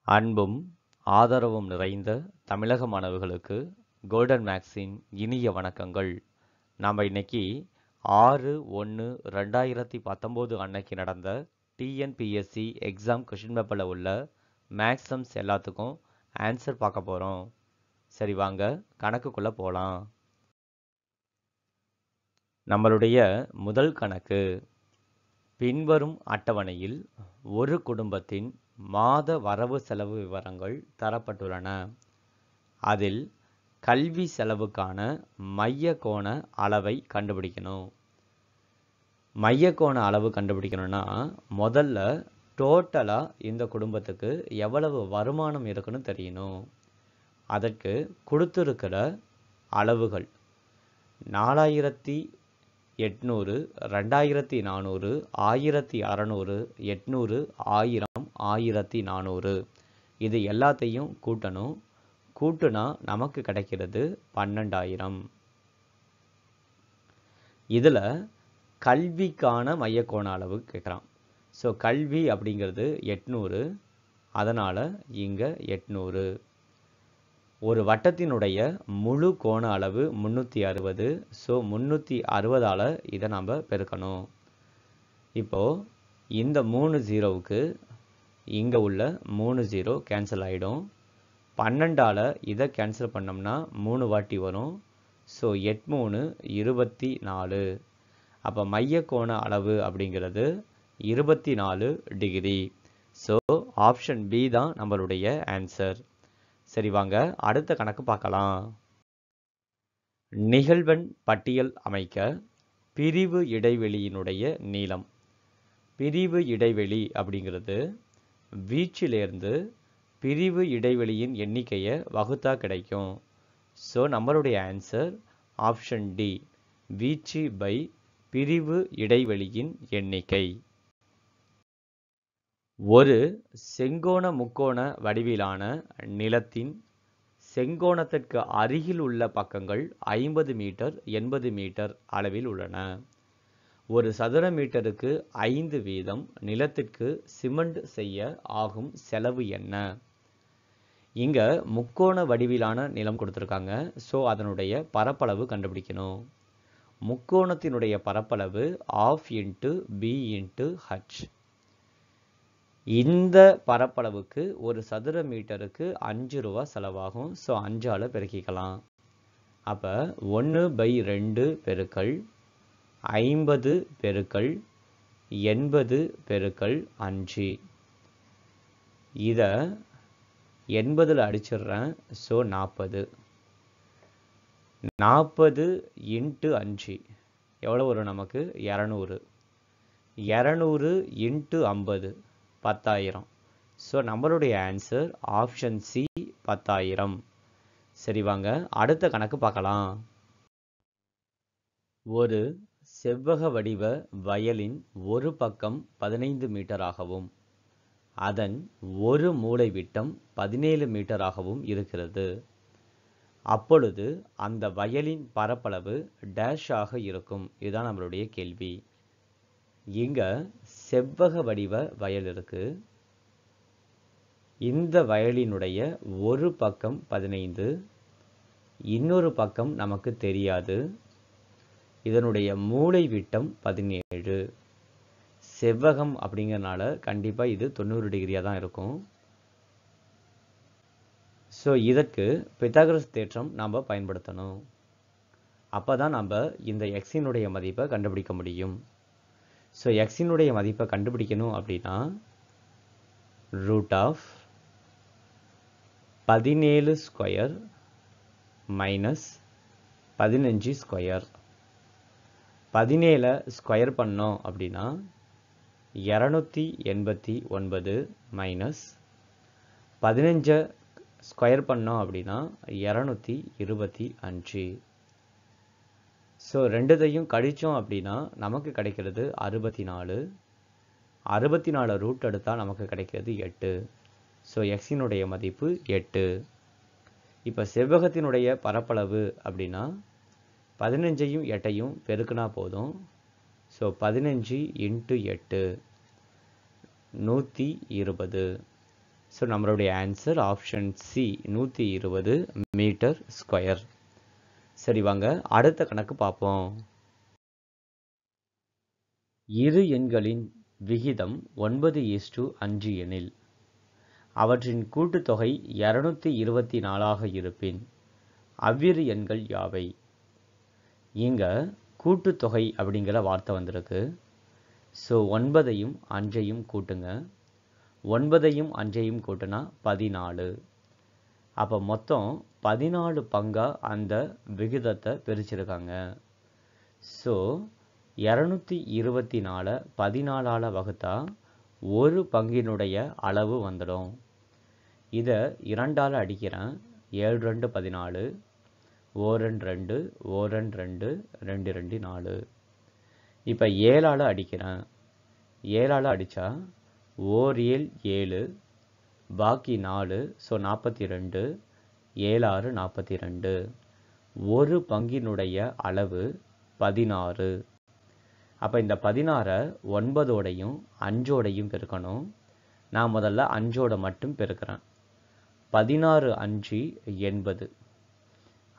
அன்பும் ஆதரவும் நிறைந்த தமிழக மாணவர்களுக்கு கோல்டன் மேக்ஸின் இனிய வணக்கங்கள். நாம் இன்னைக்கு 6/1/2019 அன்னைக்கு நடந்த டிஎன்பிஎஸ்சி எக்ஸாம் கொஷின் பேப்பரில் உள்ள மேக்ஸம்ஸ் எல்லாத்துக்கும் ஆன்சர் பார்க்க போகிறோம். சரி, வாங்க கணக்குக்குள்ளே போகலாம். நம்மளுடைய முதல் கணக்கு, பின்வரும் அட்டவணையில் ஒரு குடும்பத்தின் மாத வரவு செலவு விவரங்கள் தரப்பட்டுள்ளன. அதில் கல்வி செலவுக்கான மைய கோண அளவை கண்டுபிடிக்கணும். மைய கோண அளவு கண்டுபிடிக்கணும்னா முதல்ல டோட்டலாக இந்த குடும்பத்துக்கு எவ்வளவு வருமானம் இருக்குன்னு தெரியணும். அதற்கு கொடுத்துருக்கிற அளவுகள் 4800, 2400, 1600, 800, 1000, 1400 இது எல்லாத்தையும் கூட்டணும். கூட்டுனா நமக்கு கிடைக்கிறது 12000. இதில் கல்விக்கான மையக்கோண அளவு கேட்குறான். ஸோ கல்வி அப்படிங்கிறது 800, அதனால் இங்கே 800. ஒரு வட்டத்தினுடைய முழு கோண அளவு 360. ஸோ 360ஆல் இதை நம்ம பெருக்கணும். இப்போது இந்த 3 0க்கு இங்கே உள்ள 3 0 கேன்சல் ஆகிடும். 12ஆல் இதை கேன்சல் பண்ணோம்னா 3 வாட்டி வரும். ஸோ 8 3 24. அப்போ மைய கோண அளவு அப்படிங்கிறது 24 டிகிரி. ஸோ ஆப்ஷன் பி தான் நம்மளுடைய ஆன்சர். சரி, வாங்க அடுத்த கணக்கு பார்க்கலாம். நிகழ்வெண் பட்டியல் அமைக்க பிரிவு இடைவெளியினுடைய நீளம். பிரிவு இடைவெளி அப்படிங்கிறது வீச்சிலிருந்து பிரிவு இடைவெளியின் எண்ணிக்கையை வகுத்தா கிடைக்கும். ஸோ நம்மளுடைய ஆன்சர் ஆப்ஷன் டி, வீச்சு பை பிரிவு இடைவெளியின் எண்ணிக்கை. ஒரு செங்கோண முக்கோண வடிவிலான நிலத்தின் செங்கோணத்திற்கு அருகில் உள்ள பக்கங்கள் 50 மீட்டர் 80 மீட்டர் அளவில் உள்ளன. ஒரு சதுர மீட்டருக்கு 5 வீதம் நிலத்திற்கு சிமெண்ட் செய்ய ஆகும் செலவு என்ன? இங்கே முக்கோண வடிவிலான நிலம் கொடுத்துருக்காங்க. ஸோ அதனுடைய பரப்பளவு கண்டுபிடிக்கணும். முக்கோணத்தினுடைய பரப்பளவு ½ × b × h. இந்த பரப்பளவுக்கு ஒரு சதுர மீட்டருக்கு 5 ரூபா செலவாகும். ஸோ 5ஆல் பெருக்கிக்கலாம். அப்போ 1/2 பெருக்கல் 50 பெருக்கல் 80 பெருக்கல் 5. இதை 80ல் அடிச்சிடுறேன். ஸோ 40. 40 × 5 எவ்வளோ வரும் நமக்கு? 200. 200 × 50 10,000. ஸோ நம்மளுடைய ஆன்சர் ஆப்ஷன் சி 10,000. சரி, வாங்க அடுத்த கணக்கு பார்க்கலாம். ஒரு செவ்வக வடிவ வயலின் ஒரு பக்கம் 15 மீட்டராகவும் அதன் ஒரு மூலை விட்டம் 17 மீட்டராகவும் இருக்கிறது. அப்பொழுது அந்த வயலின் பரப்பளவு டேஷ் ஆக இருக்கும். இதுதான் நம்மளுடைய கேள்வி. இங்கே செவ்வக வடிவ வயல் இருக்கு. இந்த வயலினுடைய ஒரு பக்கம் 15, இன்னொரு பக்கம் நமக்கு தெரியாது. இதனுடைய மூலை விட்டம் 17. செவ்வகம் அப்படிங்கிறனால கண்டிப்பாக இது 90 டிகிரியாக தான் இருக்கும். ஸோ இதற்கு பித்தாகரஸ் தேற்றம் நாம் பயன்படுத்தணும். அப்போ தான் நம்ம இந்த எக்ஸினுடைய மதிப்பை கண்டுபிடிக்க முடியும். ஸோ எக்ஸினுடைய மதிப்பை கண்டுபிடிக்கணும் அப்படின்னா √17² மைனஸ் 15². 17 ஸ்கொயர் பண்ணோம் அப்படின்னா 289 மைனஸ் 15 ஸ்கொயர் பண்ணோம் அப்படின்னா 225. ஸோ ரெண்டுத்தையும் கழித்தோம் அப்படின்னா நமக்கு கிடைக்கிறது 64. 64 ரூட் எடுத்தால் நமக்கு கிடைக்கிறது 8. ஸோ எக்ஸினுடைய மதிப்பு 8. இப்போ செவ்வகத்தினுடைய பரப்பளவு அப்படின்னா 15ஐயும் 8ஐயும் பெருக்குனா போதும். ஸோ 15 × 8 120. ஸோ நம்மளுடைய answer option C 120 metre square. சரி வாங்க அடுத்த கணக்கு பார்ப்போம். இரு எண்களின் விகிதம் 9:5 எனில் அவற்றின் கூட்டுத்தொகை 224 இருப்பின் அவ்விரு எண்கள் யாவை? இங்க கூட்டுத்தொகை அப்படிங்கிற வார்த்தை வந்திருக்கு. ஸோ 9ஐயும் 5ஐயும் கூட்டுங்க. 9ஐயும் 5ஐயும் கூட்டினா 14. அப்போ மொத்தம் 14 பங்கா அந்த விகிதத்தை பிரிச்சிருக்காங்க. ஸோ 224 14ஆல் வகுத்தா ஒரு பங்கினுடைய அளவு வந்துடும். இதை 2ஆல் அடிக்கிறேன். 7 2 14, 1 2 1 2 2 2 4. இப்போ 7ஆல் அடிக்கிறேன். 7ஆல் அடித்தா 1 7 7, பாக்கி 4, ஸோ 42, 7 6 42. ஒரு பங்கினுடைய அளவு 16. அப்போ இந்த 16 9ஓடையும் 5ஓடையும் பெருக்கணும். நான் முதல்ல 5ஓட மட்டும் பெருக்கிறேன். 16 5 80.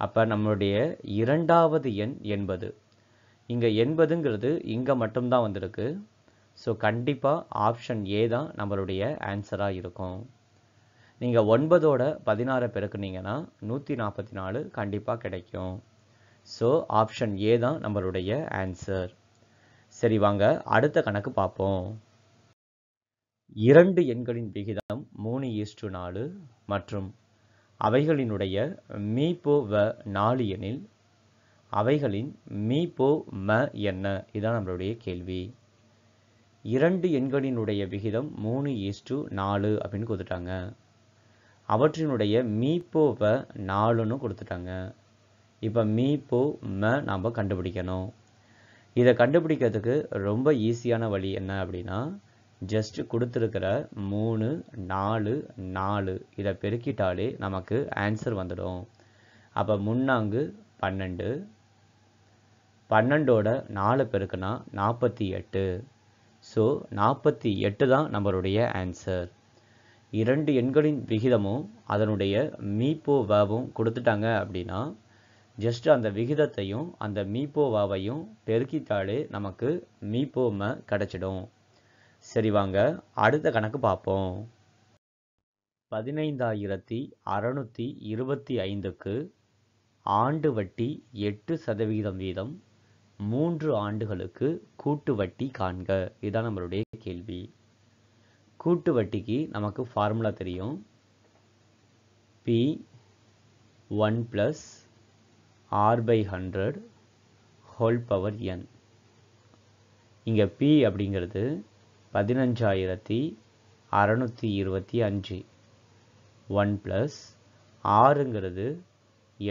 அப்போ நம்மளுடைய இரண்டாவது எண் 80. இங்கே 80ங்கிறது இங்கே மட்டும்தான் வந்திருக்கு. ஸோ கண்டிப்பாக ஆப்ஷன் ஏ தான் நம்மளுடைய ஆன்சராக இருக்கும். நீங்கள் 9ஓட 16 பெருக்குனீங்கன்னா 144 கண்டிப்பாக கிடைக்கும். ஸோ ஆப்ஷன் ஏ தான் நம்மளுடைய ஆன்சர். சரி வாங்க அடுத்த கணக்கு பார்ப்போம். இரண்டு எண்களின் விகிதம் 3:4 மற்றும் அவைகளினுடைய மீபோ வ 4 எனில் அவைகளின் மீபோ ம என்ன? இதான் நம்மளுடைய கேள்வி. இரண்டு எண்களினுடைய விகிதம் 3:4 அப்படின்னு கொடுத்துட்டாங்க. அவற்றினுடைய மீபோ வ 4ன்னு கொடுத்துட்டாங்க. இப்போ மீபோ ம நாம் கண்டுபிடிக்கணும். இதை கண்டுபிடிக்கிறதுக்கு ரொம்ப ஈஸியான வழி என்ன அப்படின்னா, ஜஸ்ட் கொடுத்துருக்கிற 3 4 4 இதை பெருக்கிட்டாலே நமக்கு ஆன்சர் வந்துடும். அப்போ 3 12, 12ஓட 4 பெருக்குனா 48. ஸோ 48 தான் நம்மளுடைய ஆன்சர். இரண்டு எண்களின் விகிதமும் அதனுடைய மீபோ வாவும் கொடுத்துட்டாங்க அப்படின்னா ஜஸ்ட் அந்த விகிதத்தையும் அந்த மீபோ வாவையும் பெருக்கிட்டாலே நமக்கு மீபோ ம கிடைச்சிடும். சரி வாங்க அடுத்த கணக்கு பார்ப்போம். 15,625க்கு ஆண்டு வட்டி 8% வீதம் 3 ஆண்டுகளுக்கு கூட்டு வட்டி காண்க. இதுதான் நம்மளுடைய கேள்வி. கூட்டு வட்டிக்கு நமக்கு ஃபார்முலா தெரியும். P1 + R/100 whole power n. இங்கே P அப்படிங்கிறது 15,625. 1 + Rங்கிறது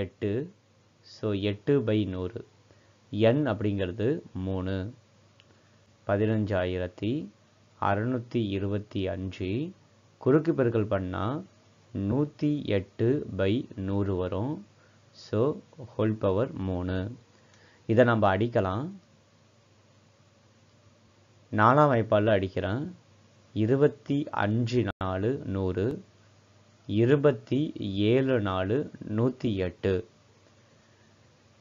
8, ஸோ 8/100. n அப்படிங்கிறது 3. 15,625 குறுக்கு பெருக்கல் பண்ணால் 108/100 வரும். So whole power 3. இதை நம்ம அடிக்கலாம். 4ஆம் வாய்ப்பாடில் அடிக்கிறேன். 25 4 100, 27 4 108.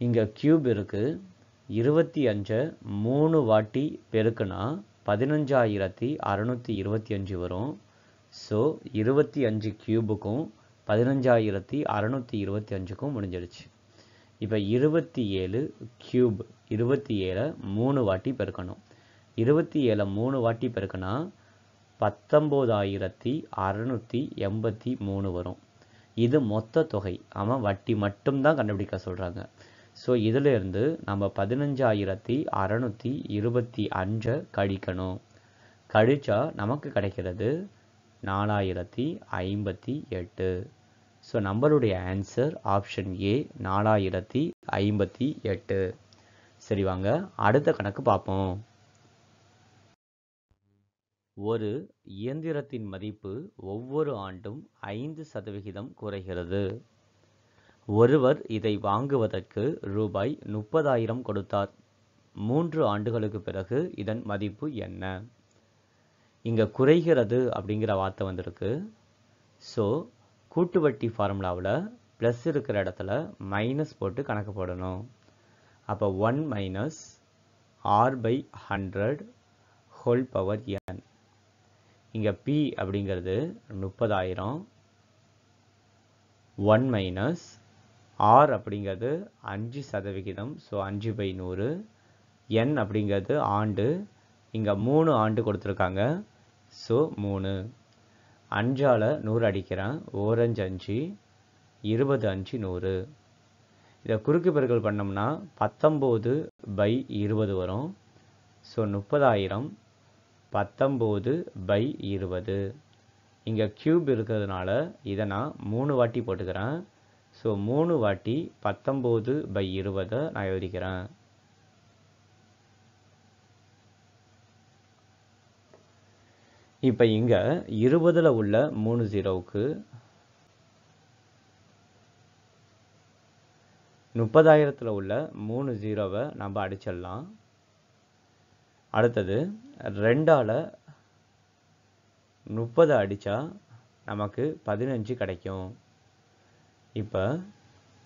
இங்கே கியூப் இருக்குது. 25 3 வாட்டி பெருக்குனா 15,625 வரும். ஸோ 25 கியூபுக்கும் 15,625க்கும் முடிஞ்சிடுச்சு. இப்போ 27 கியூப் 27 3 வாட்டி பெருக்கணும். 27 3 வாட்டி பெருக்குனா 19,683 வரும். இது மொத்த தொகை. அவன் வட்டி மட்டும்தான் கண்டுபிடிக்க சொல்கிறாங்க. ஸோ இதிலிருந்து நம்ம 15,625 கழிக்கணும். கழிச்சா நமக்கு கிடைக்கிறது 4,058. ஸோ நம்மளுடைய ஆன்சர் ஆப்ஷன் ஏ 4,058. சரி வாங்க அடுத்த கணக்கு பார்ப்போம். ஒரு இயந்திரத்தின் மதிப்பு ஒவ்வொரு ஆண்டும் 5% குறைகிறது. ஒருவர் இதை வாங்குவதற்கு ரூபாய் 30,000 கொடுத்தார். 3 ஆண்டுகளுக்கு பிறகு இதன் மதிப்பு என்ன? இங்கே குறைகிறது அப்படிங்கிற வார்த்தை வந்திருக்கு. ஸோ கூட்டு வட்டி ஃபார்முலாவில் ப்ளஸ் இருக்கிற இடத்துல மைனஸ் போட்டு கணக்கு போடணும். அப்போ 1 minus r/100 whole power n. இங்கே p அப்படிங்கிறது 30,000. 1 மைனஸ் r அப்படிங்கிறது 5%. ஸோ 5/100. n அப்படிங்கிறது ஆண்டு. இங்கே 3 ஆண்டு கொடுத்துருக்காங்க. ஸோ 3. 5ஆல் 100 அடிக்கிறேன். 1 5 5, 20 5 100. இதை குறுக்கு பெருக்கல் பண்ணோம்னா 19/20 வரும். ஸோ 30,000 19/20. இங்கே கியூப் இருக்கிறதுனால இதை நான் 3 வாட்டி போட்டுக்கிறேன். ஸோ 3 வாட்டி 19/20 நான் எழுதிக்கிறேன். இப்போ இங்கே 20ல் உள்ள 3 0க்கு 30,000ல் உள்ள 3 0வை நம்ம அடிச்சிடலாம். அடுத்தது 2ஆல் 30 அடித்தா நமக்கு 15 கிடைக்கும். இப்போ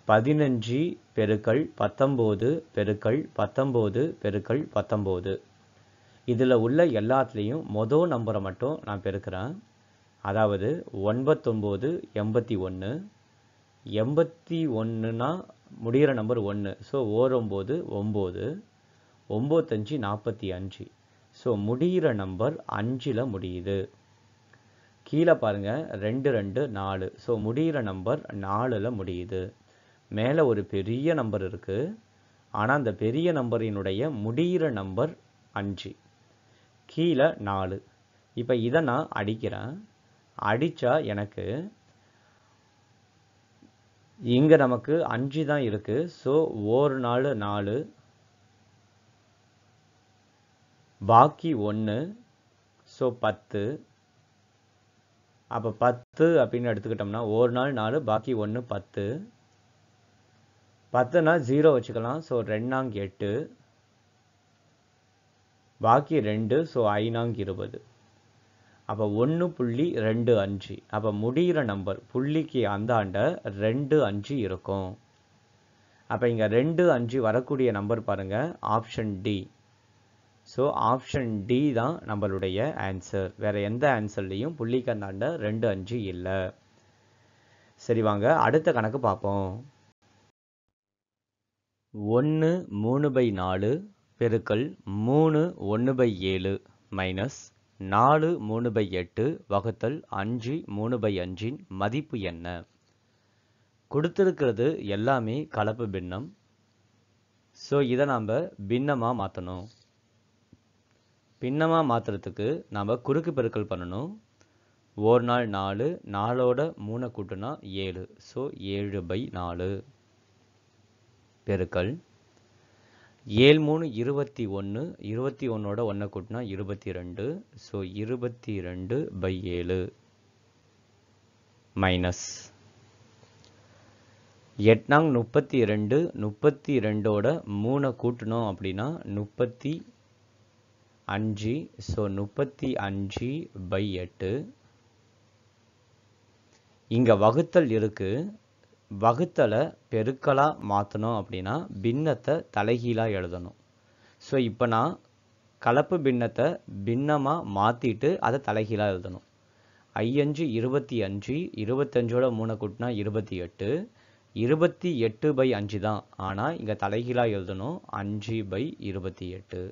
15 பெருக்கல் 19 பெருக்கல் 19 பெருக்கல் 19. இதில் உள்ள எல்லாத்துலேயும் மொதல் நம்பரை மட்டும் நான் பெருக்கிறேன். அதாவது 99 81. 81னா முடிகிற நம்பர் 1. ஸோ 9 9. 95 45. ஸோ முடிகிற நம்பர் 5ல் முடியுது. கீழே பாருங்கள் 2 2 4. ஸோ முடிகிற நம்பர் 4ல் முடியுது. மேலே ஒரு பெரிய நம்பர் இருக்குது. ஆனால் அந்த பெரிய நம்பரினுடைய முடிகிற நம்பர் 5. கீழே 4. இப்போ இதை நான் அடிக்கிறேன். அடித்தா எனக்கு இங்கே நமக்கு 5 தான் இருக்குது. ஸோ 1 4 4, பாக்கி 1. ஸோ 10. அப்போ 10 அப்படின்னு எடுத்துக்கிட்டோம்னா 1 4 4, பாக்கி 1 10. 10னா 0 வச்சுக்கலாம். ஸோ 2 8, பாக்கி 2. ஸோ 5 20. அப்போ 1.25. அப்போ முடிகிற நம்பர் புள்ளிக்கு அந்தாண்ட 2 5 இருக்கும். அப்போ இங்கே 2 5 வரக்கூடிய நம்பர் பாருங்கள், option D. So option D தான் நம்மளுடைய ஆன்சர். வேறு எந்த ஆன்சர்லேயும் புள்ளிக்கு அந்தாண்ட 2 5 இல்லை. சரி, வாங்க அடுத்த கணக்கு பார்ப்போம். 1 3/4 பெருக்கல் 3 1/7 மைனஸ் 4 3/8 வகுத்தல் 5 3/5 மதிப்பு என்ன? கொடுத்துருக்கிறது எல்லாமே கலப்பு பின்னம். ஸோ இதை நாம் பின்னமாக மாற்றணும். பின்னமாக மாற்றுறதுக்கு நாம் குறுக்கு பெருக்கல் பண்ணணும். 1 நாள் 4, 4ஓட 3 கூட்டுனா 7. ஸோ 7/4 பெருக்கல் 7 3 21, 21ஓட 1 கூட்டினா 22. ஸோ 22/7 மைனஸ் 8 32, 32ஓட 3 கூட்டணும் அப்படின்னா 35. ஸோ 35/8. இங்கே வகுத்தல் இருக்கு. வகுத்தலை பெருக்கலாக மாற்றணும் அப்படின்னா பின்னத்தை தலைகீழாக எழுதணும். ஸோ இப்போ நான் கலப்பு பின்னத்தை பின்னமாக மாற்றிட்டு அதை தலைகீழாக எழுதணும். 5 25, 25ஓட 3 கூட்டினா 28. 28/5 தான். ஆனால் இங்கே தலைகீழாக எழுதணும். 5/28.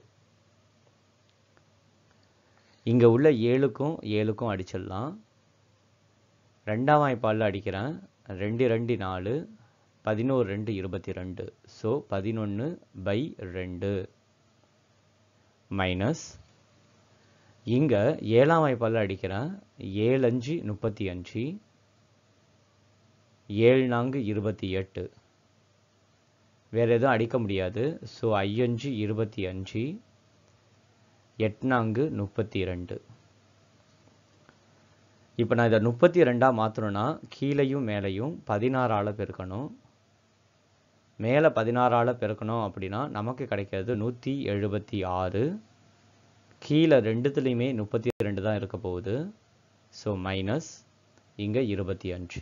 இங்கே உள்ள 7க்கும் 7க்கும் அடிச்சிடலாம். 2ஆம் வாய்ப்பாலில் அடிக்கிறேன். 2 2 4, 11 2 22. ஸோ 11/2 மைனஸ் இங்கே 7ஆம் வாய்ப்பாலில் அடிக்கிறேன். 7 5 35, 7 4 28. வேறு எதுவும் அடிக்க முடியாது. ஸோ 5 25, 8 4 32. இப்போ நான் இதை 32ஆக மாற்றணும்னா கீழையும் மேலையும் 16ஆல் பெருக்கணும். மேலே 16ஆல் பெருக்கணும் அப்படின்னா நமக்கு கிடைக்கிறது 176. கீழே ரெண்டுத்துலேயுமே 32 தான் இருக்க போகுது. ஸோ மைனஸ் இங்கே 25.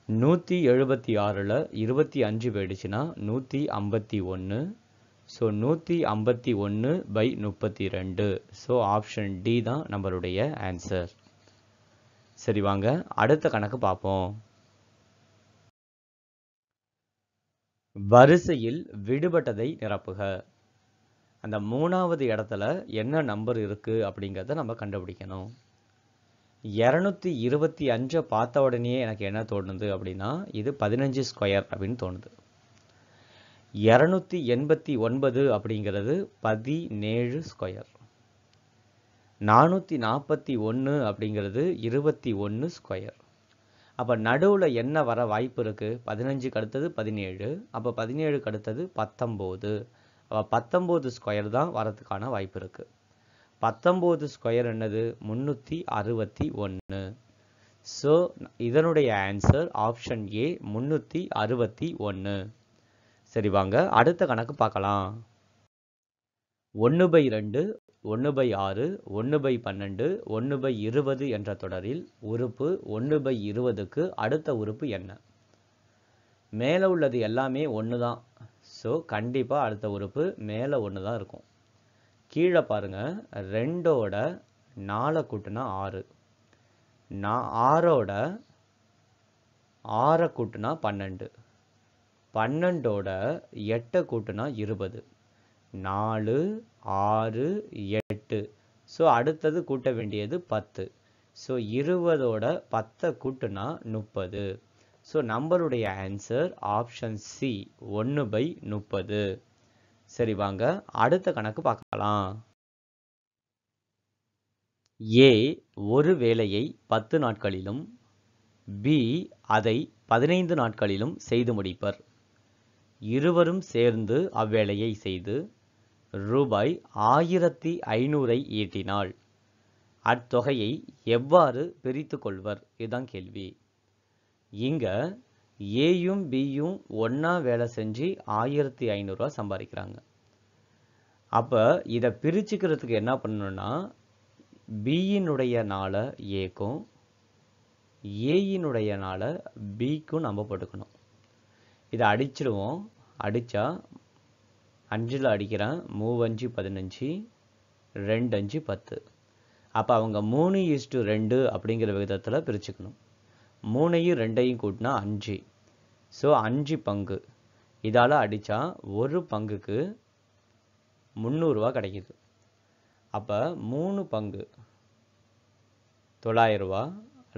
176ல் 25 போயிடுச்சுன்னா 151. ஸோ 151/32. ஸோ ஆப்ஷன் டி தான் நம்மளுடைய ஆன்சர். சரி வாங்க அடுத்த கணக்கு பார்ப்போம். வரிசையில் விடுபட்டதை நிரப்புக. அந்த 3வது இடத்துல என்ன நம்பர் இருக்கு அப்படிங்கிறத நம்ம கண்டுபிடிக்கணும். 225 பார்த்த உடனே எனக்கு என்ன தோணுது அப்படின்னா இது 15 ஸ்கொயர் அப்படின்னு தோணுது. 289 அப்படிங்கிறது 17 ஸ்கொயர். 441 அப்படிங்கிறது 21 ஸ்கொயர். அப்போ நடுவில் என்ன வர வாய்ப்பு இருக்குது? 15க்கு அடுத்தது 17, அப்போ 17க்கு அடுத்தது 19. அப்போ 19 ஸ்கொயர் தான் வரதுக்கான வாய்ப்பு இருக்குது. 19 ஸ்கொயர் என்னது? 361. ஸோ இதனுடைய ஆன்சர் ஆப்ஷன் ஏ 361. சரி வாங்க அடுத்த கணக்கு பார்க்கலாம். 1/2, 1/6, 1/12, 1/20 என்ற தொடரில் உறுப்பு 1/20க்கு அடுத்த உறுப்பு என்ன? மேலே உள்ளது எல்லாமே 1 தான். ஸோ கண்டிப்பாக அடுத்த உறுப்பு மேலே 1 தான் இருக்கும். கீழே பாருங்க, 2ஓட 4 கூட்டினா 6, 6ஓட 6 கூட்டினா 12, 12ஓட 8 கூட்டினா 20, 4, 6, 8. ஸோ அடுத்தது கூட்ட வேண்டியது 10. ஸோ 20ஓட 10 கூட்டினா 30. ஸோ நம்மளுடைய ஆன்சர் ஆப்ஷன் சி 1/30. சரி வாங்க அடுத்த கணக்கு பார்க்கலாம். ஏ ஒரு வேலையை 10 நாட்களிலும் பி அதை 15 நாட்களிலும் செய்து முடிப்பர். இருவரும் சேர்ந்து அவ்வேலையை செய்து ரூபாய் 1500 ஈட்டினால் அத்தொகையை எவ்வாறு பிரித்து கொள்வர்? இதுதான் கேள்வி. இங்க ஏயும் பியும் ஒன்னா வேலை செஞ்சு 1500 சம்பாதிக்கிறாங்க. அப்ப இதை பிரிச்சுக்கிறதுக்கு என்ன பண்ணணும்னா பியினுடைய நாளை ஏக்கும் ஏயினுடைய நாளை பிக்கும் நம்ம போட்டுக்கணும். இதை அடிச்சிடுவோம். அடிச்சா 5ல் அடிக்கிறேன், 3×5 15, 2×5 10. அப்போ அவங்க 3:2 அப்படிங்கிற விதத்தில் பிரிச்சுக்கணும். 3ஐயும் 2ஐயும் கூட்டினா 5. ஸோ 5 பங்கு. இதால் அடித்தா ஒரு பங்குக்கு 300 கிடைக்குது. அப்போ 3 பங்கு 900,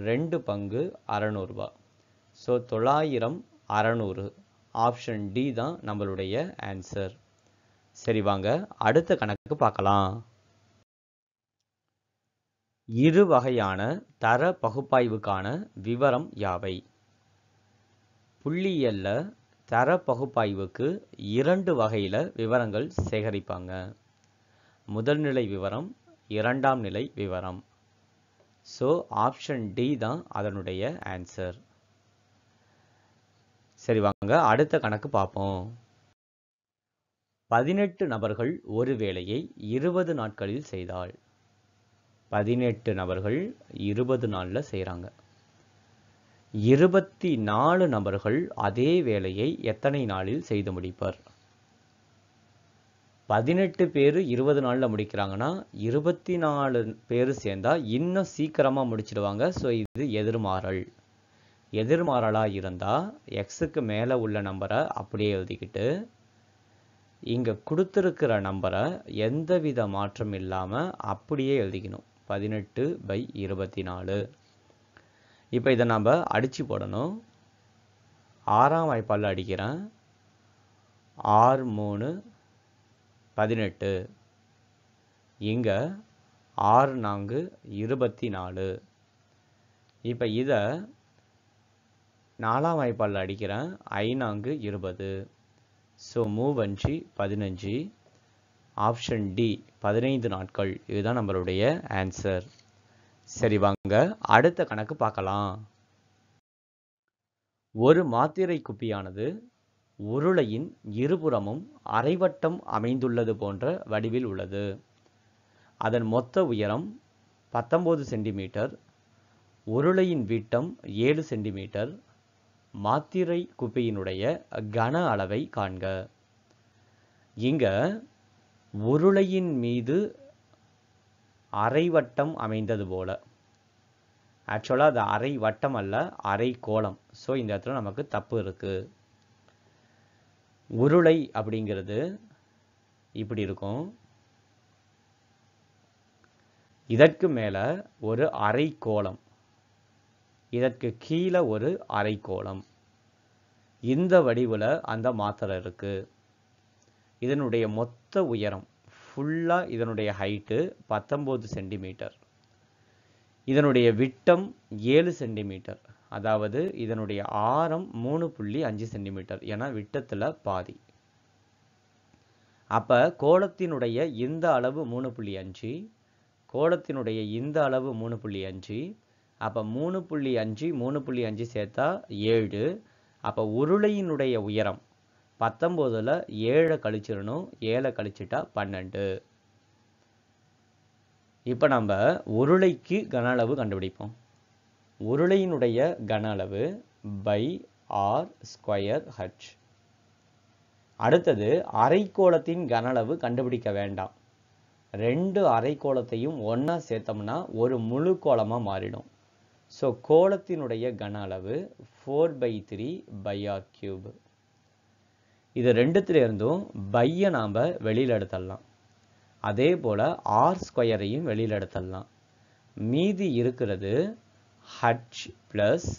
2 பங்கு 600. ஸோ 900, 600. ஆப்ஷன் டி தான் நம்மளுடைய ஆன்சர். சரி வாங்க அடுத்த கணக்கு பார்க்கலாம். இரு வகையான தர பகுப்பாய்வுக்கான விவரம் யாவை? புள்ளியியல்ல தர பகுப்பாய்வுக்கு 2 வகையில் விவரங்கள் சேகரிப்பாங்க. முதல் நிலை விவரம், 2ஆம் நிலை விவரம். ஸோ ஆப்ஷன் டி தான் அதனுடைய ஆன்சர். சரி வாங்க அடுத்த கணக்கு பார்ப்போம். 18 நபர்கள் ஒரு வேலையை 20 நாட்களில் செய்தால் 18 நபர்கள் 20 நாளில் செய்கிறாங்க. 24 நபர்கள் அதே வேலையை எத்தனை நாளில் செய்து முடிப்பர்? 18 பேர் 20 நாளில் முடிக்கிறாங்கன்னா 24 பேர் சேர்ந்தா இன்னும் சீக்கிரமாக முடிச்சிடுவாங்க. ஸோ இது எதிர்மாறல். எதிர்மாறலாக இருந்தால் எக்ஸுக்கு மேலே உள்ள நம்பரை அப்படியே எழுதிக்கிட்டு இங்கே கொடுத்துருக்கிற நம்பரை எந்தவித மாற்றம் இல்லாமல் அப்படியே எழுதிக்கணும். 18/24. இப்போ இதை நம்ம அடித்து போடணும். 6ஆம் வாய்ப்பால் அடிக்கிறேன். 6 3 18. இங்கே 6 4 24. இப்போ இதை 4ஆம் வாய்ப்பால் அடிக்கிறேன். 5 4 20. ஸோ 3×5 15. ஆப்ஷன் டி 15 நாட்கள். இதுதான் நம்மளுடைய ஆன்சர். சரி வாங்க அடுத்த கணக்கு பார்க்கலாம். ஒரு மாத்திரை குப்பியானது உருளையின் இருபுறமும் அரைவட்டம் அமைந்துள்ளது போன்ற வடிவில் உள்ளது. அதன் மொத்த உயரம் 19 சென்டிமீட்டர். உருளையின் விட்டம் 7 சென்டிமீட்டர். மாத்திரை குப்பியினுடைய கன அளவை காண்க. இங்க உருளையின் மீது அரைவட்டம் அமைந்தது போல, ஆக்சுவலா அது அரை வட்டம் அல்ல, அரை கோளம். ஸோ இந்த இடத்துல நமக்கு தப்பு இருக்கு. உருளை அப்படிங்கிறது இப்படி இருக்கும். இதற்கு மேல ஒரு அரை கோளம், இதற்கு கீழே ஒரு அரை கோளம். இந்த வடிவில் அந்த மாத்திரை இருக்கு. இதனுடைய மொத்த உயரம் ஃபுல்லா, இதனுடைய ஹைட்டு 19 சென்டிமீட்டர். இதனுடைய விட்டம் 7 சென்டிமீட்டர். அதாவது இதனுடைய ஆரம் 3.5 சென்டிமீட்டர். ஏன்னா விட்டத்தில் பாதி. அப்ப கோளத்தினுடைய இந்த அளவு 3.5, கோளத்தினுடைய இந்த அளவு 3.5. அப்ப 3.5 3.5 சேர்த்தா 7. அப்ப உருளையினுடைய உயரம் 19ல 7 கழிச்சிடணும். 7 கழிச்சிட்டா 12. இப்ப நம்ம உருளைக்கு கன அளவு கண்டுபிடிப்போம். உருளையினுடைய கன அளவு பை ஆர் ஸ்கொயர் ஹச். அடுத்தது அரைக்கோளத்தின் கன அளவு கண்டுபிடிக்க வேண்டாம். 2 அரைக்கோளத்தையும் ஒன்னா சேர்த்தோம்னா ஒரு முழு கோளமா மாறிடும். ஸோ கோளத்தினுடைய கன அளவு 4/3 பை ஆர் கியூப். இது ரெண்டுத்துல இருந்தும் பையை நாம் வெளியில் எடுத்துடலாம். அதே போல் ஆர் ஸ்கொயரையும் வெளியில் எடுத்துடலாம். மீதி இருக்கிறது ஹச் ப்ளஸ்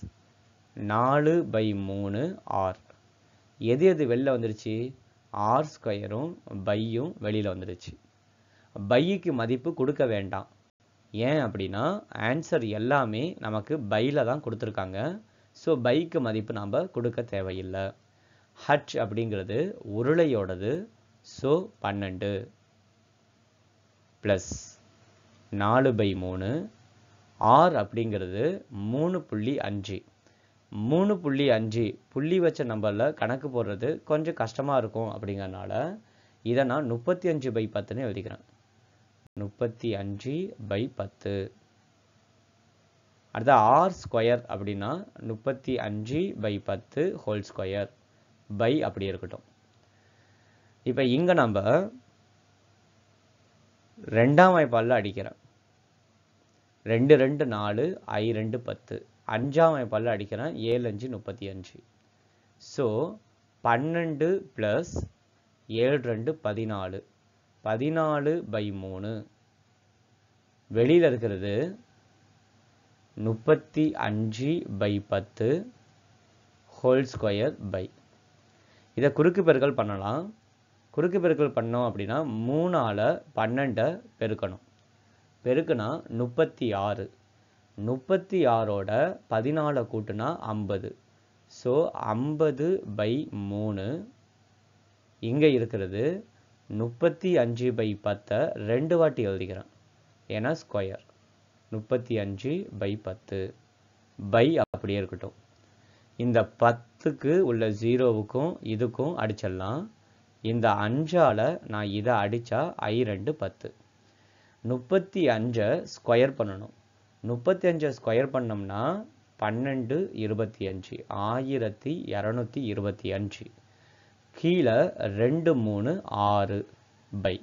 4/3 ஆர். எது எது வெளியில் வந்துருச்சு? ஆர் ஸ்கொயரும் பையும் வெளியில் வந்துருச்சு. பைக்கு மதிப்பு கொடுக்க வேண்டாம். ஏன் அப்படின்னா ஆன்சர் எல்லாமே நமக்கு பையில் தான் கொடுத்துருக்காங்க. ஸோ பைக்கு மதிப்பு நாம் கொடுக்க தேவையில்லை. ஹச் அப்படிங்கிறது உருளையோடது. So 12 plus 4/3. ஆர் அப்படிங்கிறது 3.5. 3.5 புள்ளி வச்ச நம்பரில் கணக்கு போடுறது கொஞ்சம் கஷ்டமாக இருக்கும். அப்படிங்கிறனால இதை நான் 35/10ன்னு எழுதிக்கிறேன். 35/10. அடுத்த ஆர் ஸ்கொயர் அப்படின்னா 35/10 ஹோல் ஸ்கொயர் பை அப்படி இருக்கட்டும். இப்போ இங்கே நம்ம 2ஆம் வாய்ப்பாடில் அடிக்கிறேன். 2 2 4, I 2 10. 5ஆம் வாய்ப்பாடில் அடிக்கிறேன். 7 5 35. So 12 plus 7 2 14. 14/3. வெளியில் இருக்கிறது 35/10 ஹோல் ஸ்கொயர் பை. இதை குறுக்கு பெருக்கல் பண்ணலாம். குறுக்கு பெருக்கல் பண்ணோம் அப்படின்னா 3ஆல் 12 பெருக்கணும். பெருக்குனா 36. 36ஓட 14 கூட்டுனா 50. ஸோ 50/3. இங்கே இருக்கிறது 35/10 2 வாட்டி எழுதிக்கிறேன். ஏன்னா ஸ்கொயர். 35/10 பை அப்படியே இருக்கட்டும். இந்த 10க்கு உள்ள 0வுக்கும் இதுக்கும் அடிச்சிடலாம். இந்த 5ஆல் நான் இதை அடித்தா I 2 10. 35 ஸ்கொயர் பண்ணணும். 35 ஸ்கொயர் பண்ணோம்னா 12 25. 1225. கீழே 2 3 6 பை.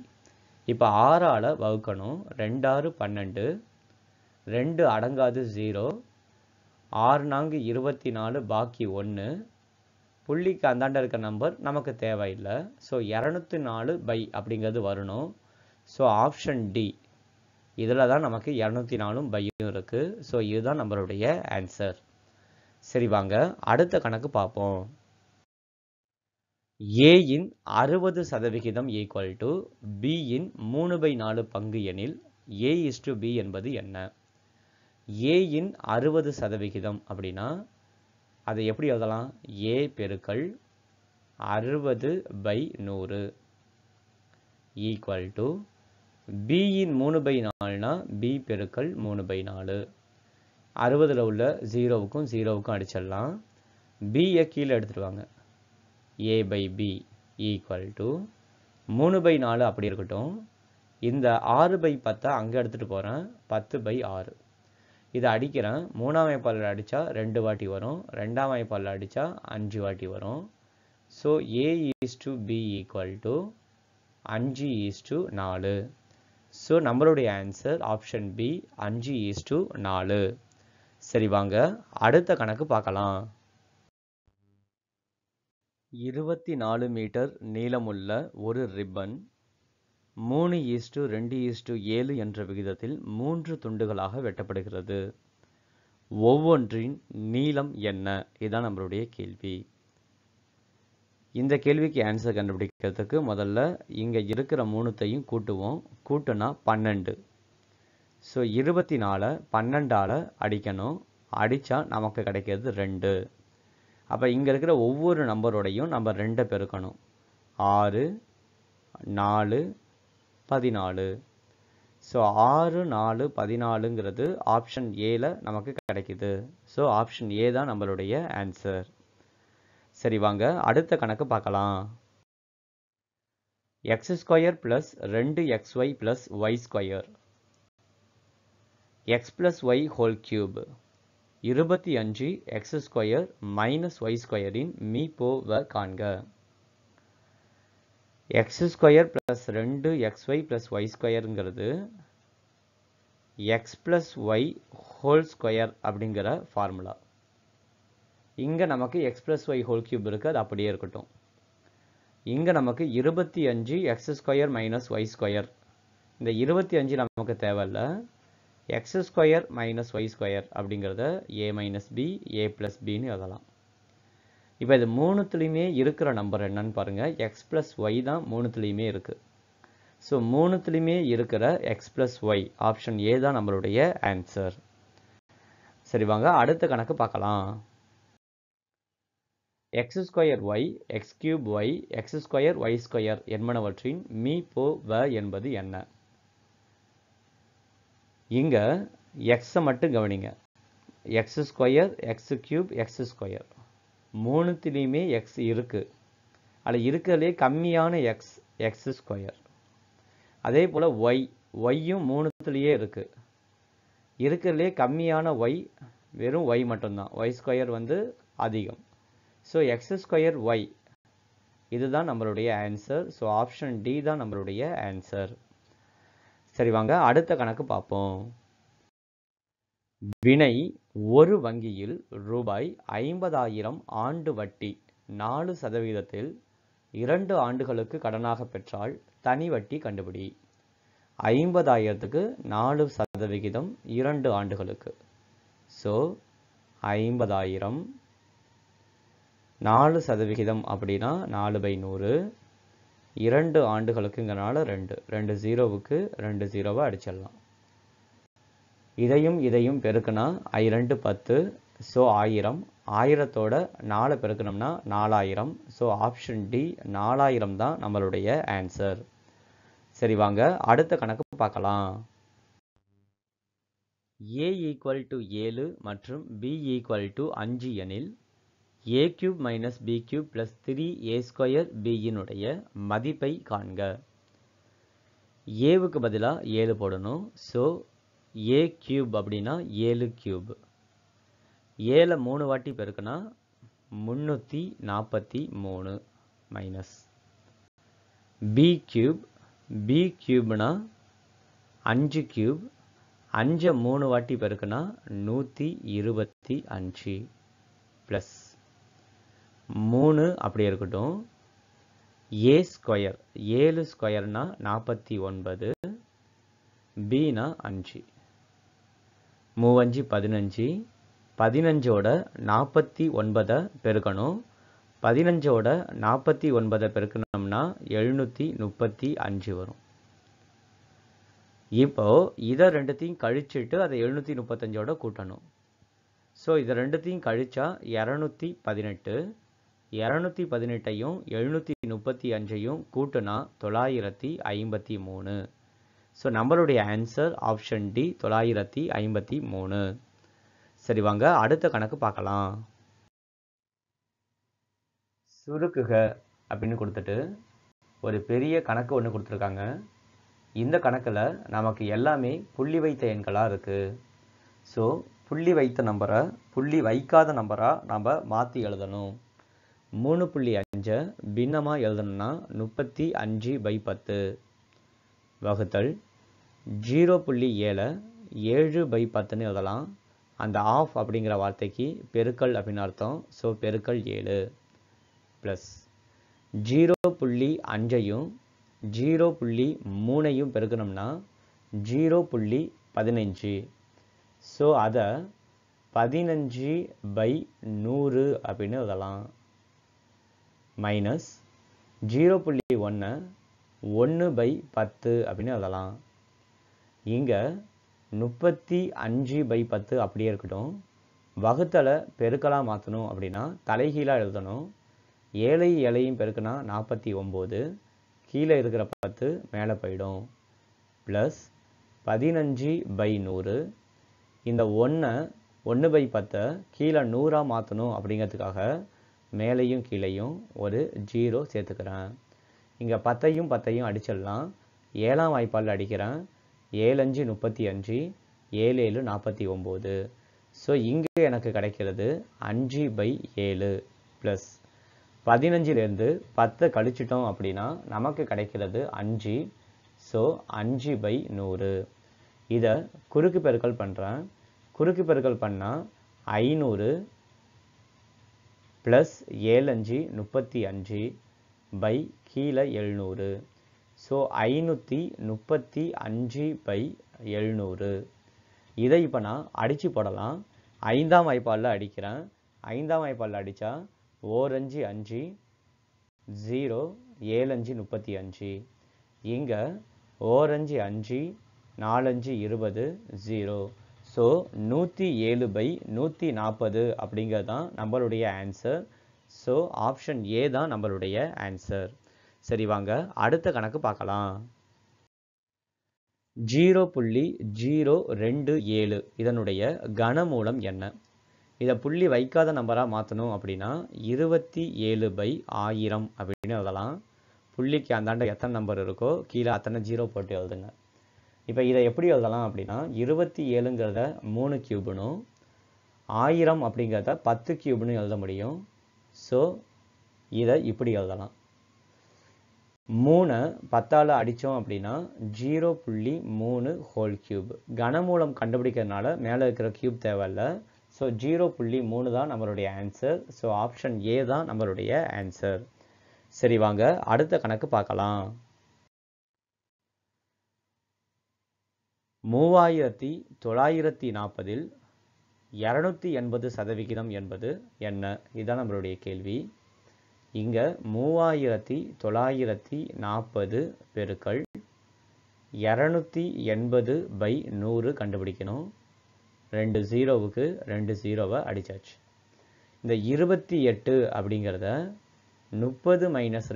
இப்போ 6ஆல் வகுக்கணும். 2 6 12. 2 அடங்காது 0. 6 4 24. பாக்கி 1. புள்ளிக்கு அந்தாண்ட இருக்க நம்பர் நமக்கு தேவையில்லை. ஸோ 204 பை அப்படிங்கிறது வரணும். ஸோ ஆப்ஷன் டி, இதில் தான் நமக்கு 204 பையும் இருக்கு. ஸோ இதுதான் நம்மளுடைய ஆன்சர். சரி வாங்க அடுத்த கணக்கு பார்ப்போம். ஏயின் 60% ஈக்குவல் டு பியின் 3/4 பங்கு எனில் A/B என்பது என்ன? ஏயின் 60% அப்படின்னா அதை எப்படி எழுதலாம்? A பெருக்கல் 60/100 ஈக்குவல் டு பியின் 3/4னா B பெருக்கல் 3/4. 60ல் உள்ள 0வுக்கும் 0வுக்கும் அடிச்சிடலாம். பியை கீழே எடுத்துடுவாங்க. A/B ஈக்குவல் டு 3/4 அப்படி இருக்கட்டும். இந்த 6/10 அங்கே எடுத்துகிட்டு போகிறேன். 10/6. இதை அடிக்கிறேன். 3ஆம் வாய்ப்பாடில் அடித்தா 2 வாட்டி வரும், 2ஆம் வாய்ப்பாடில் அடித்தா 5 வாட்டி வரும். So A/B equal to 5:4. So நம்மளுடைய ஆன்சர் ஆப்ஷன் பி 5:4. சரி வாங்க அடுத்த கணக்கு பார்க்கலாம். 24 மீட்டர் நீளமுள்ள ஒரு ரிப்பன் 3:2:7 என்ற விகிதத்தில் 3 துண்டுகளாக வெட்டப்படுகிறது. ஒவ்வொன்றின் நீளம் என்ன? இதுதான் நம்மளுடைய கேள்வி. இந்த கேள்விக்கு ஆன்சர் கண்டுபிடிக்கிறதுக்கு முதல்ல இங்கே இருக்கிற 3த்தையும் கூட்டுவோம். கூட்டுனா 12. ஸோ 24 12ஆல் அடிக்கணும். அடித்தா நமக்கு கிடைக்கிறது 2. அப்போ இங்கே இருக்கிற ஒவ்வொரு நம்பரோடையும் நம்ம 2 பெருக்கணும். 6 4 14. ஸோ 6 4 14ங்கிறது ஆப்ஷன் ஏல நமக்கு கிடைக்குது. ஸோ ஆப்ஷன் ஏ தான் நம்மளுடைய ஆன்சர். சரி வாங்க அடுத்த கணக்கு பார்க்கலாம். x² + 2xy + y². x + y whole cube 25 x² - y² மீப்போவை காண்க. x² + 2xy + y²ங்கிறது x + y whole square அப்படிங்கிற ஃபார்முலா. இங்கே நமக்கு x + y ஹோல் கியூப் இருக்குது, அது அப்படியே இருக்கட்டும். இங்கே நமக்கு 25 x² - y². இந்த 25 நமக்கு தேவையில்லை. x² - y² அப்படிங்கிறத a - b a + bன்னு எழுதலாம். இப்போ இது 3த்துலேயுமே இருக்கிற நம்பர் என்னன்னு பாருங்கள். x + y தான் 3த்துலேயுமே இருக்குது. ஸோ 3த்துலேயுமே இருக்கிற x + y ஆப்ஷன் ஏ தான் நம்மளுடைய ஆன்சர். சரி வாங்க அடுத்த கணக்கு பார்க்கலாம். x² x³ x² y² என்பனவற்றின் மீப்போவ என்பது என்ன? இங்கே எக்ஸை மட்டும் கவனிங்க. x² x³ x². 3த்துலேயுமே எக்ஸ் இருக்குது. அதில் இருக்கிறதுலே கம்மியான எக்ஸ் x². அதே போல் ஒய்யும் 3த்துலேயே இருக்குது. இருக்கிறதுலே கம்மியான ஒய் வெறும் ஒய் மட்டும்தான். y² வந்து அதிகம். ஸோ x² y இதுதான் நம்மளுடைய ஆன்சர். ஸோ ஆப்ஷன் டி தான் நம்மளுடைய ஆன்சர். சரி வாங்க அடுத்த கணக்கு பார்ப்போம். வினை ஒரு வங்கியில் ரூபாய் 50,000 ஆண்டு வட்டி 4% 2 ஆண்டுகளுக்கு கடனாக பெற்றால் தனி வட்டி கண்டுபிடி. 50,000க்கு 4% 2 ஆண்டுகளுக்கு. ஸோ 50,000 4% அப்படின்னா 4/100. 2 ஆண்டுகளுக்குங்கிறனால 2 0வுக்கு 2 0வை அடிச்சிடலாம். இதையும் பெருக்குனா 2 10. ஸோ 1000. 1000தோட 4 பெருக்கணும்னா 4000. ஸோ ஆப்ஷன் டி 4000 தான் நம்மளுடைய ஆன்சர். சரி வாங்க அடுத்த கணக்கு பார்க்கலாம். a = 7 மற்றும் b = 5 எனில் a³ - b³ + 3a² b-னுடைய மதிப்பை காண்க. ஏவுக்கு பதிலாக 7 போடணும். ஸோ a³ அப்படின்னா 7³ 7 3 வாட்டி பெருக்குனா 343 மைனஸ் b³ b³ 5³ 5 3 வாட்டி பெருக்குனா 125 ப்ளஸ் 3 அப்படியே இருக்கட்டும். a² 7² 49 b 5 15 15ஓட 49 பெருக்கணும். 15ஓட 49 பெருக்கணும்னா 735 வரும். இப்போ இதை ரெண்டுத்தையும் கழிச்சுட்டு அதை 735ஓட கூட்டணும். ஸோ இதை ரெண்டுத்தையும் கழிச்சா 218. 218ஐயும் 735ஐயும் கூட்டுனா 953. ஸோ நம்மளுடைய ஆன்சர் ஆப்ஷன் டி 953. சரி வாங்க அடுத்த கணக்கு பார்க்கலாம். சுருக்குக அப்படின்னு கொடுத்துட்டு ஒரு பெரிய கணக்கு ஒன்று கொடுத்துருக்காங்க. இந்த கணக்கில் நமக்கு எல்லாமே புள்ளி வைத்த எண்களாக இருக்குது. ஸோ புள்ளி வைத்த நம்பரை புள்ளி வைக்காத நம்பராக நம்ம மாற்றி எழுதணும். 3.5 பின்னமாக எழுதணும்னா 35/10 வகுத்தல் 0.7 7/10ன்னு எழுதலாம். அந்த ஆஃப் அப்படிங்கிற வார்த்தைக்கு பெருக்கல் அப்படின்னு அர்த்தம். ஸோ பெருக்கல் 7 ப்ளஸ் 0.5ஐயும் 0.3ஐயும் பெருக்கணும்னா 0.15. ஸோ அதை 15/100 அப்படின்னு எழுதலாம். மைனஸ் 0.1 1/10 அப்படின்னு எழுதலாம். இங்கே 35/10 அப்படியே இருக்கட்டும். வகுத்தலை பெருக்கலாக மாற்றணும் அப்படின்னா தலைகீழாக எழுதணும். 7ஐயும் பெருக்குனா 49, கீழே இருக்கிற 10 மேலே போயிடும். ப்ளஸ் 15/100. இந்த 1/10 கீழே 100ஆக மாற்றணும் அப்படிங்கிறதுக்காக மேலேயும் கீழேயும் ஒரு 0 சேர்த்துக்கிறேன். இங்கே 10ஐயும் அடிச்சிடலாம். 7ஆம் வாய்ப்பால் அடிக்கிறேன். 7×5 35, 7×7 49. ஸோ இங்கே எனக்கு கிடைக்கிறது 5/7 ப்ளஸ் 15லேருந்து 10 கழிச்சிட்டோம் அப்படின்னா நமக்கு கிடைக்கிறது 5. ஸோ 5/100. இதை குறுக்கு பெருக்கல் பண்ணுறேன். குறுக்கு பெருக்கல் பண்ணால் 500 ப்ளஸ் 7×5 35 பை கீழே 700. ஸோ 535/700. இதை இப்போ நான் அடித்து போடலாம். 5ஆம் வாய்ப்பாலில் அடிக்கிறேன். 5ஆம் வாய்ப்பாலில் அடித்தா 4×5 5, 0, 7×5 35. இங்கே 4×5 5, 4×5 20, 0. ஸோ 107/140 அப்படிங்கிறது தான் நம்மளுடைய ஆன்சர். ஸோ ஆப்ஷன் ஏ தான் நம்மளுடைய ஆன்சர். சரி வாங்க அடுத்த கணக்கு பார்க்கலாம். 0.027 இதனுடைய கனமூலம் என்ன? இதை புள்ளி வைக்காத நம்பராக மாற்றணும் அப்படின்னா 27/1000 அப்படின்னு எழுதலாம். புள்ளிக்கு அந்தாண்ட எத்தனை நம்பர் இருக்கோ கீழே அத்தனை 0 போட்டு எழுதுங்க. இப்போ இதை எப்படி எழுதலாம் அப்படின்னா 27ங்கிறத 3 கியூப்னும் 1000 அப்படிங்கிறத 10 கியூப்னு எழுத முடியும். ஸோ இதை இப்படி எழுதலாம். 3 10ஆல் அடித்தோம் அப்படின்னா 0.3 ஹோல் கியூப். கனமூலம் கண்டுபிடிக்கிறதுனால மேலே இருக்கிற கியூப் தேவையில்லை. ஸோ 0.3 தான் நம்மளுடைய ஆன்சர். ஸோ ஆப்ஷன் ஏ தான் நம்மளுடைய ஆன்சர். சரி வாங்க அடுத்த கணக்கு பார்க்கலாம். 3940இல் 280% என்பது என்ன? இதுதான் நம்மளுடைய கேள்வி. இங்கே 3940 பெருக்கல் 280/100 கண்டுபிடிக்கணும். 2 0வுக்கு 2 0வை அடித்தாச்சு. இந்த 28 அப்படிங்கிறத 30 -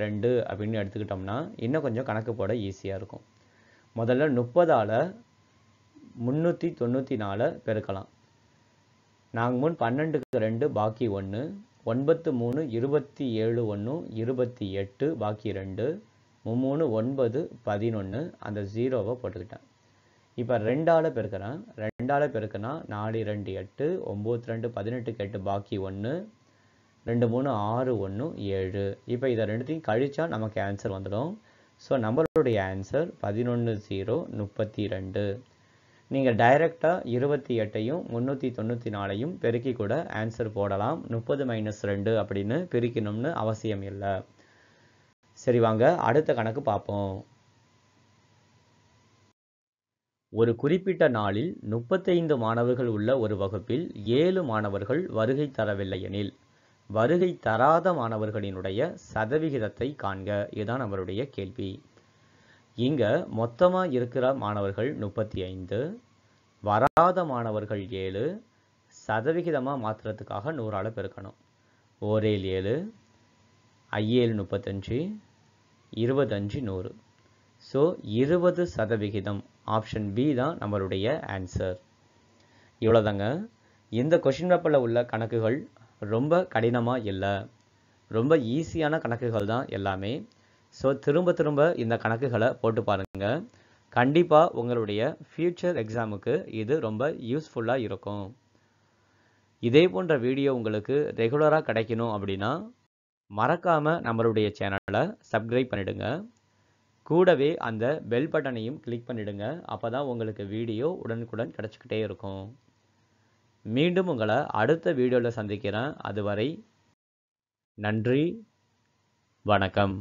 2 அப்படின்னு எடுத்துக்கிட்டோம்னா இன்னும் கொஞ்சம் கணக்கு போட ஈஸியாக இருக்கும். முதல்ல 30ஆல் 394 பெருக்கலாம். நாங்கள் முன் 12க்கு 2 பாக்கி 1, 9 3 27 1 28 பாக்கி 2, 3 9 11 அந்த 0வை போட்டுக்கிட்டேன். இப்போ 2ஆல் பெருக்கிறேன். 2ஆல் பெருக்குனா 4 2 8, 9 2 18க்கு 8 பாக்கி 1, 2 3 6 1 7. இப்போ இதை ரெண்டுத்தையும் கழிச்சா நமக்கு ஆன்சர் வந்துடும். ஸோ நம்மளுடைய ஆன்சர் 11,032. நீங்கள் டைரெக்டாக 28ஐயும் 394ஐயும் பெருக்கி கூட ஆன்சர் போடலாம். 30 - 2 அப்படின்னு பிரிக்கணும்னு அவசியம் இல்லை. சரி வாங்க அடுத்த கணக்கு பார்ப்போம். ஒரு குறிப்பிட்ட நாளில் 35 மாணவர்கள் உள்ள ஒரு வகுப்பில் 7 மாணவர்கள் வருகை தரவில்லை எனில் வருகை தராத மாணவர்களினுடைய சதவிகிதத்தை காண்க. இதுதான் நம்மளுடைய கேள்வி. இங்கே மொத்தமாக இருக்கிற மாணவர்கள் 35, வராத மாணவர்கள் 7, சதவிகிதமாக மாற்றுறதுக்காக 100ஆல் பெருக்கணும். 1 7, 5 35, 25 100. ஸோ 20% ஆப்ஷன் பி தான் நம்மளுடைய ஆன்சர். இவ்வளோதாங்க. இந்த கொஷின் பேப்பரில் உள்ள கணக்குகள் ரொம்ப கடினமாக இல்லை, ரொம்ப ஈஸியான கணக்குகள் தான் எல்லாமே. ஸோ திரும்ப திரும்ப இந்த கணக்குகளை போட்டு பாருங்கள். கண்டிப்பாக உங்களுடைய ஃபியூச்சர் எக்ஸாமுக்கு இது ரொம்ப யூஸ்ஃபுல்லாக இருக்கும். இதே போன்ற வீடியோ உங்களுக்கு ரெகுலராக கிடைக்கணும் அப்படின்னா மறக்காமல் நம்மளுடைய சேனலை சப்ஸ்கிரைப் பண்ணிடுங்க. கூடவே அந்த பெல் பட்டனையும் கிளிக் பண்ணிடுங்க. அப்போ தான் உங்களுக்கு வீடியோ உடனுக்குடன் கிடச்சிக்கிட்டே இருக்கும். மீண்டும் உங்களை அடுத்த வீடியோவில் சந்திக்கிறேன். அதுவரை நன்றி, வணக்கம்.